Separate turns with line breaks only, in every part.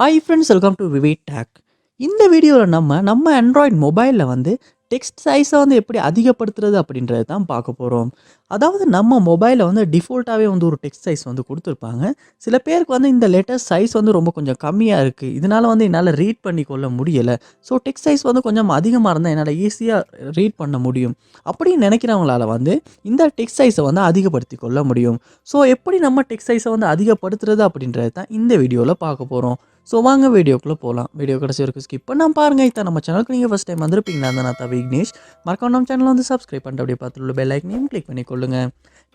Hi friends, welcome to VividTech. இந்த வீடியோவில் நம்ம ஆண்ட்ராய்டு மொபைலில் வந்து டெக்ஸ்ட் சைஸை வந்து எப்படி அதிகப்படுத்துறது அப்படின்றது தான் பார்க்க போகிறோம். அதாவது நம்ம மொபைலில் வந்து டிஃபால்ட்டாகவே வந்து ஒரு டெக்ஸ்ட் சைஸ் வந்து கொடுத்துருப்பாங்க. சில பேருக்கு வந்து இந்த லெட்டர் சைஸ் வந்து ரொம்ப கொஞ்சம் கம்மியாக இருக்குது, இதனால் வந்து என்னால் ரீட் பண்ணி கொள்ள முடியலை. ஸோ டெக்ஸ்ட் சைஸ் வந்து கொஞ்சம் அதிகமாக இருந்தால் என்னால் ஈஸியாக ரீட் பண்ண முடியும் அப்படின்னு நினைக்கிறவங்களால வந்து இந்த டெக்ஸ்ட் சைஸை வந்து அதிகப்படுத்தி கொள்ள முடியும். ஸோ எப்படி நம்ம டெக்ஸ்ட் சைஸை வந்து அதிகப்படுத்துறது அப்படின்றது தான் இந்த வீடியோவில் பார்க்க போகிறோம். ஸோ வாங்க வீடியோக்குள்ளே போகலாம். வீடியோ கடைசி வரைக்கும் ஸ்கிப் பண்ணாமல் பாருங்கள். இதான் நம்ம சேனலுக்கு நீங்கள் ஃபஸ்ட் டைம் வந்திருப்பீங்களா இருந்தால் நான் தான் விக்னேஷ். மறக்காம நம்ம சேனலை வந்து சப்ஸ்கிரைப் பண்ணிட்டு அப்படியே பார்த்துள்ள பெல் ஐக்கனையும் கிளிக் பண்ணி கொள்ளுங்க.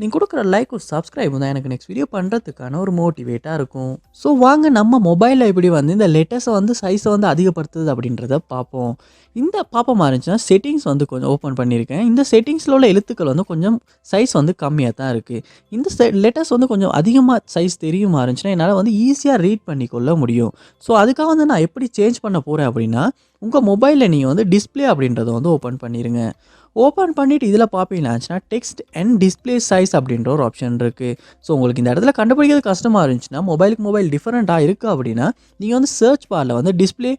நீங்கள் கொடுக்குற லைக் ஒரு சப்ஸ்கிரைப் தான் எனக்கு நெக்ஸ்ட் வீடியோ பண்ணுறதுக்கான ஒரு மோட்டிவேட்டாக இருக்கும். ஸோ வாங்க நம்ம மொபைலில் எப்படி வந்து இந்த லெட்டர்ஸை வந்து சைஸை வந்து அதிகப்படுத்துது அப்படின்றத பார்ப்போம். இந்த பாப்பமாக இருந்துச்சுன்னா செட்டிங்ஸ் வந்து கொஞ்சம் ஓப்பன் பண்ணியிருக்கேன். இந்த செட்டிங்ஸில் உள்ள எழுத்துக்கள் வந்து கொஞ்சம் சைஸ் வந்து கம்மியாக தான் இருக்குது. இந்த லெட்டர்ஸ் வந்து கொஞ்சம் அதிகமாக சைஸ் தெரியுமா இருந்துச்சுன்னா என்னால் வந்து ஈஸியாக ரீட் பண்ணிக்கொள்ள முடியும். ஸோ அதுக்காக வந்து நான் எப்படி சேஞ்ச் பண்ண போகிறேன் அப்படின்னா, உங்கள் மொபைலில் நீங்கள் வந்து டிஸ்பிளே அப்படின்றத வந்து ஓப்பன் பண்ணிடுங்க. ஓப்பன் பண்ணிவிட்டு இதில் பார்ப்பீங்கன்னாச்சுன்னா டெக்ஸ்ட் அண்ட் டிஸ்பிளே சைஸ் அப்படின்ற ஒரு ஆப்ஷன் இருக்குது. ஸோ உங்களுக்கு இந்த இடத்துல கண்டுபிடிக்கிறது கஷ்டமாக இருந்துச்சுன்னா, மொபைலுக்கு மொபைல் டிஃப்ரெண்ட்டாக இருக்குது அப்படின்னா நீங்கள் வந்து சர்ச் பாரில் வந்து டிஸ்பிளே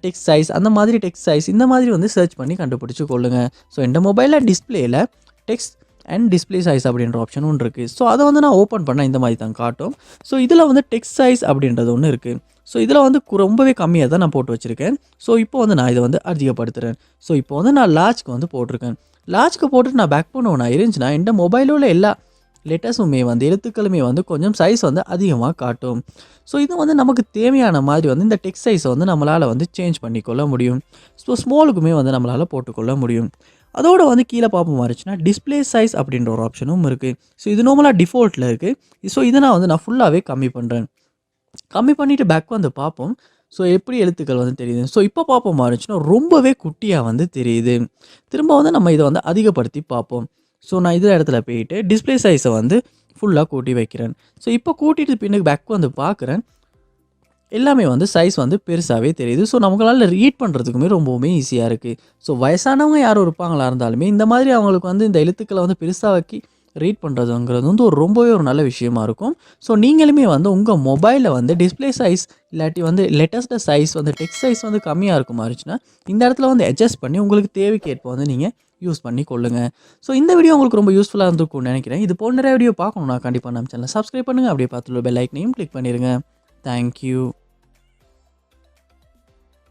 டெக்ஸ்ட் சைஸ் அந்த மாதிரி டெக்ஸ்ட் சைஸ் இந்த மாதிரி வந்து சர்ச் பண்ணி கண்டுபிடிச்சி கொள்ளுங்கள். ஸோ இந்த மொபைலில் டிஸ்பிளேயில் டெக்ஸ்ட் அண்ட் டிஸ்பிளே சைஸ் அப்படின்ற ஆப்ஷன் ஒன்று இருக்குது. ஸோ அதை வந்து நான் ஓப்பன் பண்ணால் இந்த மாதிரி தான் காட்டும். ஸோ இதில் வந்து டெக்ஸ்ட் சைஸ் அப்படின்றது ஒன்று இருக்குது. ஸோ இதில் வந்து ரொம்பவே கம்மியாக தான் நான் போட்டு வச்சுருக்கேன். ஸோ இப்போ வந்து நான் இதை வந்து அதிகப்படுத்துகிறேன். ஸோ இப்போ வந்து நான் லார்ஜ்க்கு வந்து போட்டிருக்கேன். லார்ஜ்க்கு போட்டுட்டு நான் பேக் பண்ண ஒன்று இருந்துச்சுன்னா இந்த மொபைலில் உள்ள எல்லா லெட்டர்ஸுமே வந்து எழுத்துக்களுமே வந்து கொஞ்சம் சைஸ் வந்து அதிகமாக காட்டும். ஸோ இது வந்து நமக்கு தேவையான மாதிரி வந்து இந்த டெக்ஸ்ட் சைஸை வந்து நம்மளால் வந்து சேஞ்ச் பண்ணிக்கொள்ள முடியும். ஸோ ஸ்மாலுக்குமே வந்து நம்மளால் போட்டுக்கொள்ள முடியும். அதோடு வந்து கீழே பார்ப்போம் இருந்துச்சுன்னா டிஸ்பிளே சைஸ் அப்படின்ற ஒரு ஆப்ஷனும் இருக்குது. ஸோ இது நார்மலாக டிஃபால்ட்டில் இருக்குது. ஸோ இதை நான் ஃபுல்லாகவே கம்மி பண்ணுறேன். கம்மி பண்ணிவிட்டு பேக் வந்து பார்ப்போம். ஸோ எப்படி எழுத்துக்கள் வந்து தெரியுது. ஸோ இப்போ பார்ப்போம் இருந்துச்சுன்னா ரொம்பவே குட்டியாக வந்து தெரியுது. திரும்ப வந்து நம்ம இதை வந்து அதிகப்படுத்தி பார்ப்போம். ஸோ நான் இதில் இடத்துல போயிட்டு டிஸ்பிளே சைஸை வந்து ஃபுல்லாக கூட்டி வைக்கிறேன். ஸோ இப்போ கூட்டிட்டு பின்னுக்கு பேக் வந்து பார்க்குறேன். எல்லாமே வந்து சைஸ் வந்து பெருசாகவே தெரியுது. ஸோ நம்மளால் ரீட் பண்ணுறதுக்குமே ரொம்பவுமே ஈஸியாக இருக்குது. ஸோ வயசானவங்க யாரும் இருப்பாங்களா இருந்தாலுமே இந்த மாதிரி அவங்களுக்கு வந்து இந்த எழுத்துக்களை வந்து பெருசாக்கி ரீட் பண்ணுறதுங்கிறது வந்து ரொம்பவே ஒரு நல்ல விஷயமா இருக்கும். ஸோ நீங்களுமே வந்து உங்கள் மொபைலில் வந்து டிஸ்பிளே சைஸ் இல்லாட்டி வந்து லெட்டஸ்ட சைஸ் வந்து டெக்ஸ்ட் சைஸ் வந்து கம்மியாக இருக்குமா இருந்துச்சுன்னா இந்த இடத்துல வந்து அட்ஜஸ்ட் பண்ணி உங்களுக்கு தேவைக்கேற்ப வந்து நீங்கள் யூஸ் பண்ணி கொள்ளுங்கள். ஸோ இந்த வீடியோ உங்களுக்கு ரொம்ப யூஸ்ஃபுல்லாக இருந்திருக்கும்னு நினைக்கிறேன். இது போன்ற வீடியோ பார்க்கணுன்னா கண்டிப்பாக நம்ம சேனலை சப்ஸ்கிரைப் பண்ணுங்கள். அப்படியே பார்த்துள்ள பெல் ஐக்கனையும் கிளிக் பண்ணிடுங்க. தேங்க்யூ.